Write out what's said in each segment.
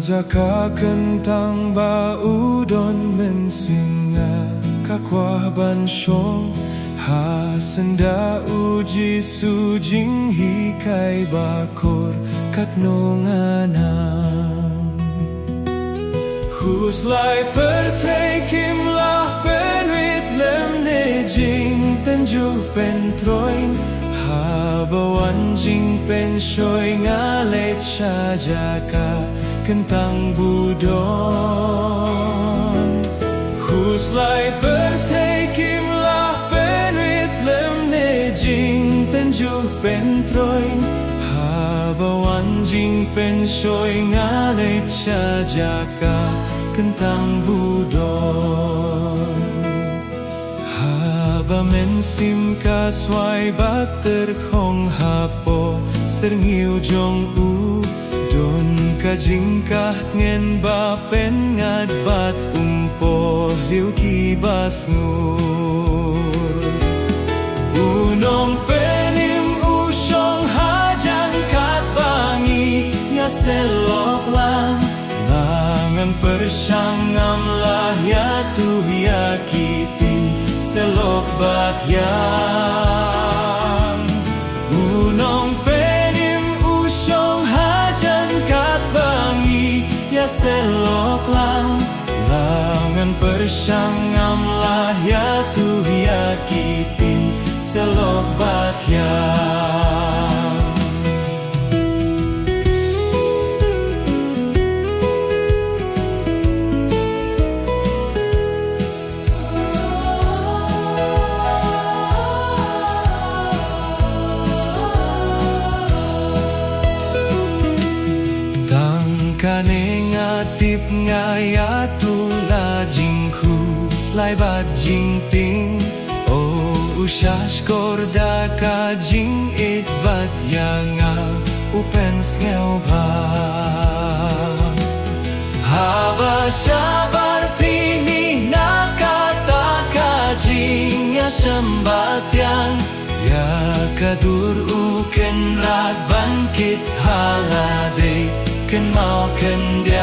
Jaka kentang bau don mensinga kakwah ban syong ha senda uji sujing hikai bakor kat nonganam huslai pertei kimlah penwit lem nejing tenju pentroin ha bawan jing penshoy ngalet syajaka kentang budon huslai pertei kimlah penwit lem nejing tenju pentroin ha bawan jing penshoy ngalet syajaka kentang budon ha ba mensim kaswai bak terkong hapo serniu jong u don kajingkah ngen ba pen ngad bat umpo liu kibas ngur unong penim usyong hajan kat bangi ya selok lang langan persyangam lah ya tu yakitin selok bat yang unong selok lang langan persyangam lah ya tu yakitin selok bat yang tangkane ngatip ngaya tula jingku slai bat jing ting oh usyash korda ka jing it bat yanga upens ngeu ba haba syabar pini nakata ka jing ya sembat yang ya kadur uken rat bangkit halade ken mau ken diang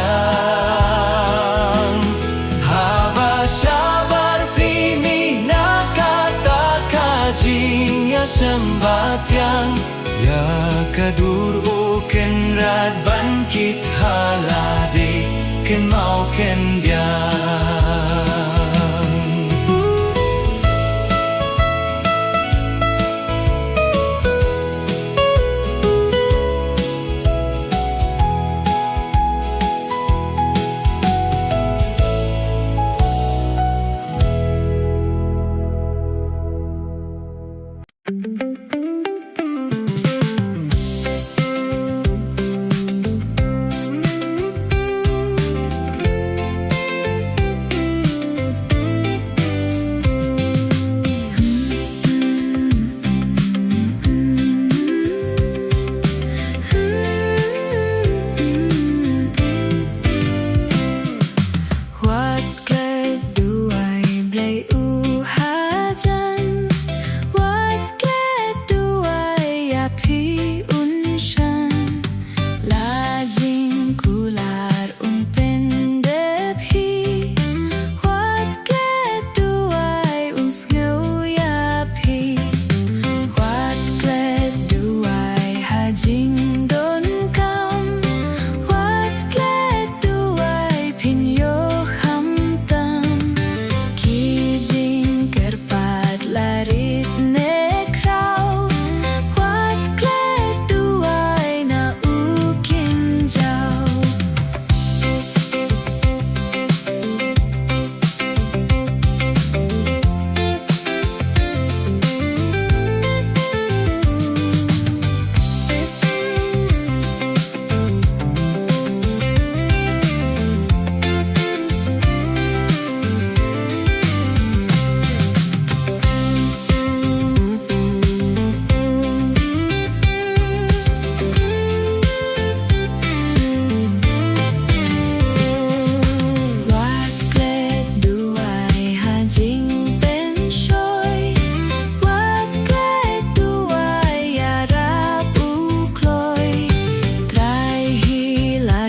haba syabar primi nakata kajing ya sembatyang ya kadur uken rad bangkit halade ken mau ken diang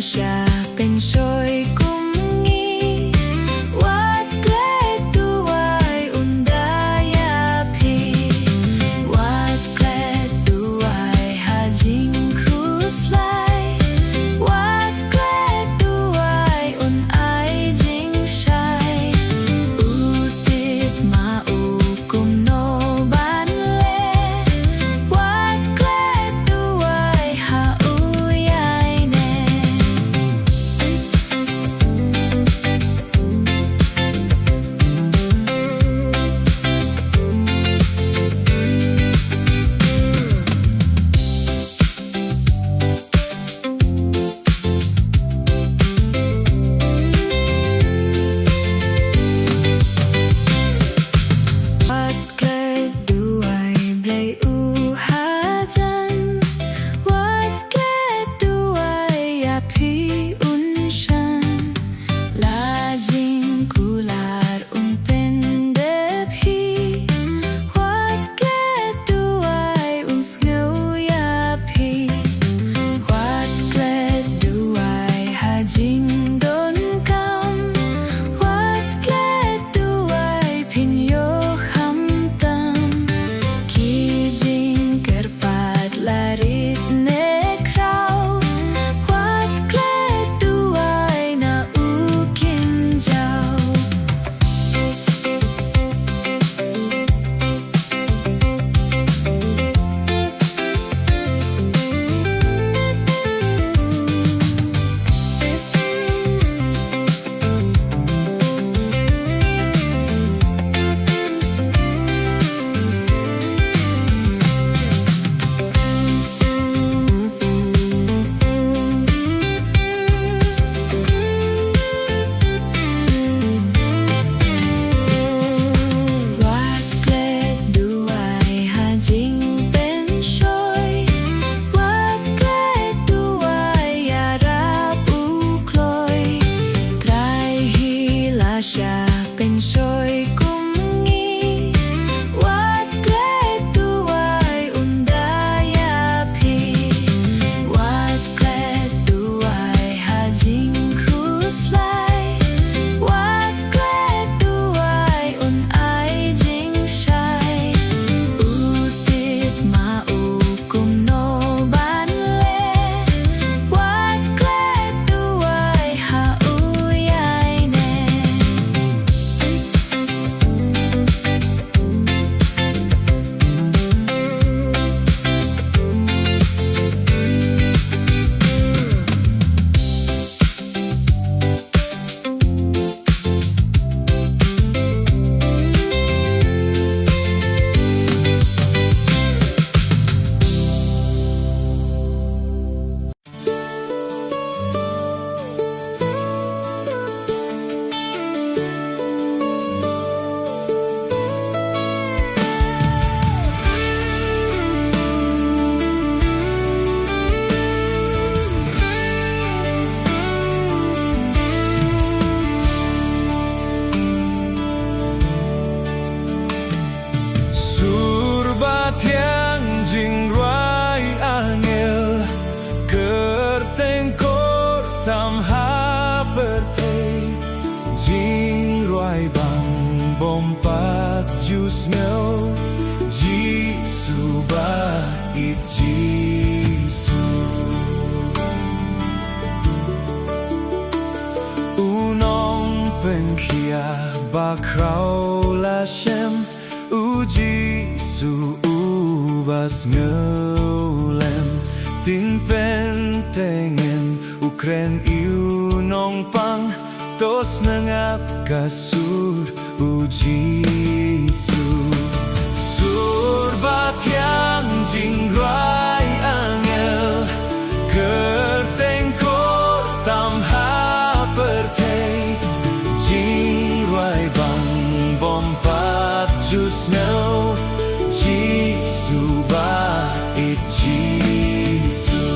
siya pensoy kumngi wat klet duay undaya pi wat klet duay hajing kuslay wat klet duay un ai jing shai utip maukum no banle wat klet duay ha uyay ne wat klet duay blay uhajan wat klet duay api unshan lajing kular pendep hi wat klet duay snow yapi wat klet duay hajing don kam wat klet duay pinyo hamtam kijing kerpat larit nekrau wat klet duay na ukin jau wat klet duay hajing pensoy wat klet duay arap ukloy trai hila siya pensoy kumngi wat klet duay undaya pi wat klet duay hajing kuslay wat klet duay un ai jing shai utip maukum no banle wat klet duay ha uyay ne Surbat yang jingruai angel kertengkor tam ha bertei jingruai bang bompat jus ngau jisu ba it jisu unong penkia bakrau la shem uji su ubas ngelem ting pentengen ukren iu nong pang tos nengap kasur uji su surbat yang jingruai angel kertengkor tam ha pertei jingruai bang bompat jus no jisu ba it jisu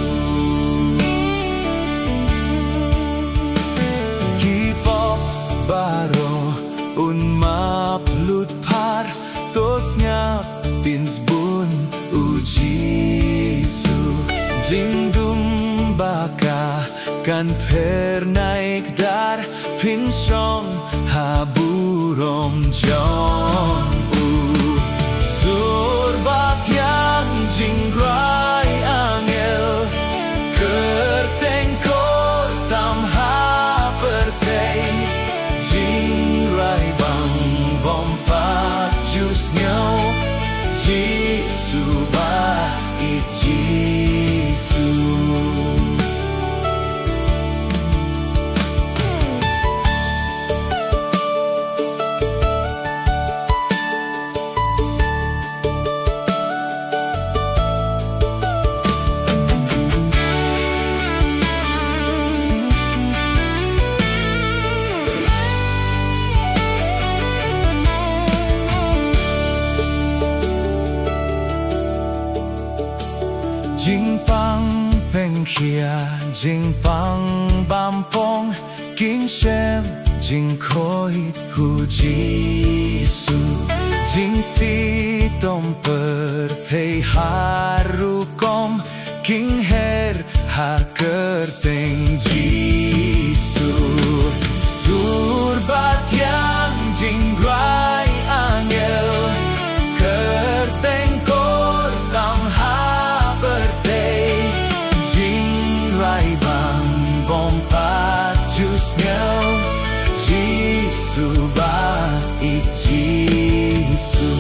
kipop baro un map lut par tos ngap tins bun uji su jing dum baka kan pernaik dar pinsong haburom jong surbat yang jingrai angel kertengkor tam ha pertei jingrai bang bompat jus nhau jisu ba jisu. Jing pang peng khia, jing pang bam pong, king shem, jing khoi hu jisu, jing si tom per thei haru kom, king her ha kerteng jisu, surbat yang jing grai angel, kerteng kor tam ha bompat jus nhau jisu ba jisu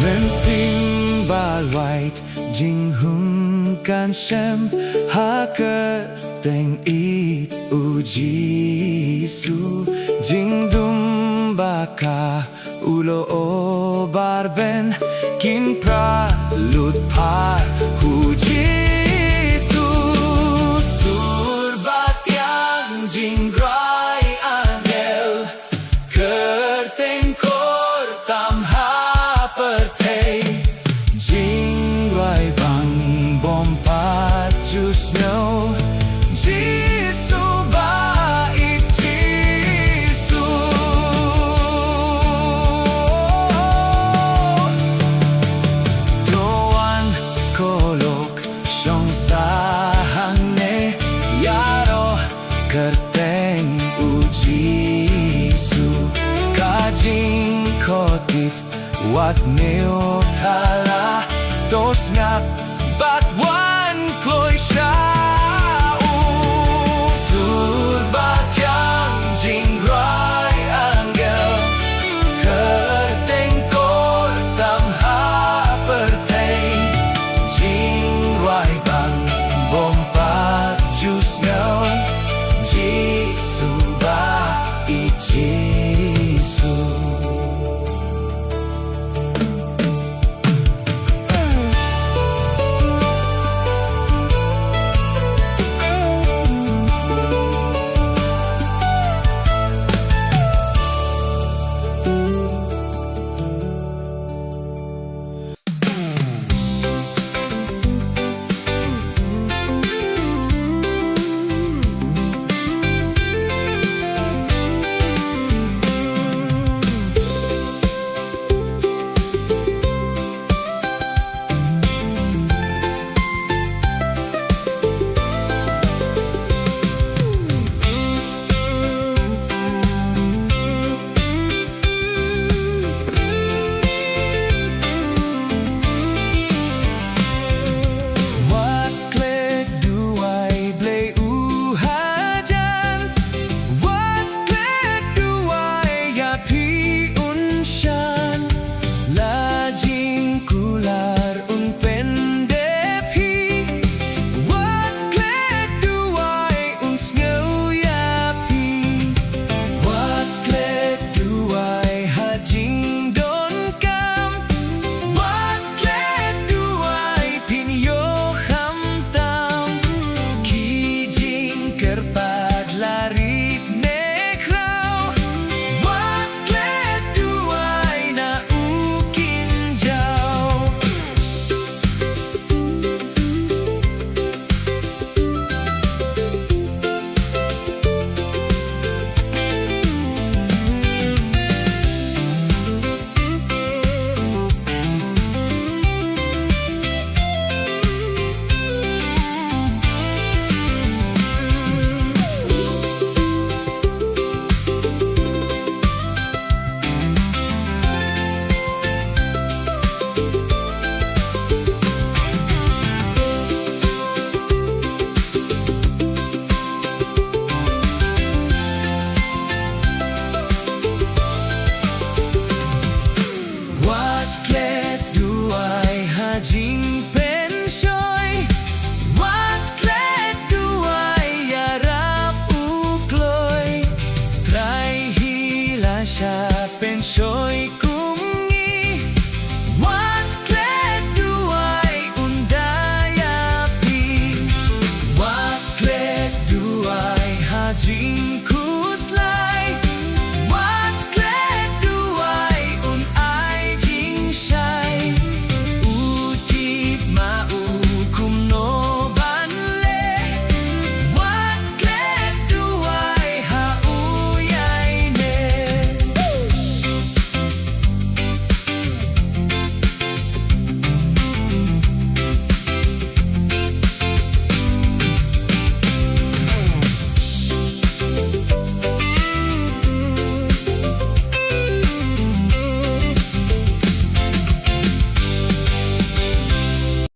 men sim bal white jing hung kan shem ha ker teng it u jisu jing dum baka ulo o barben kin pra lut par hu jisu surbat yang jingrai angel kerteng kor tam ha pertei jingrai bang bompat jus no jisu ba jisu doan kolok shong sahang ne yaro kerteng u jisu kajing kotit wat neo tala tos ngap bat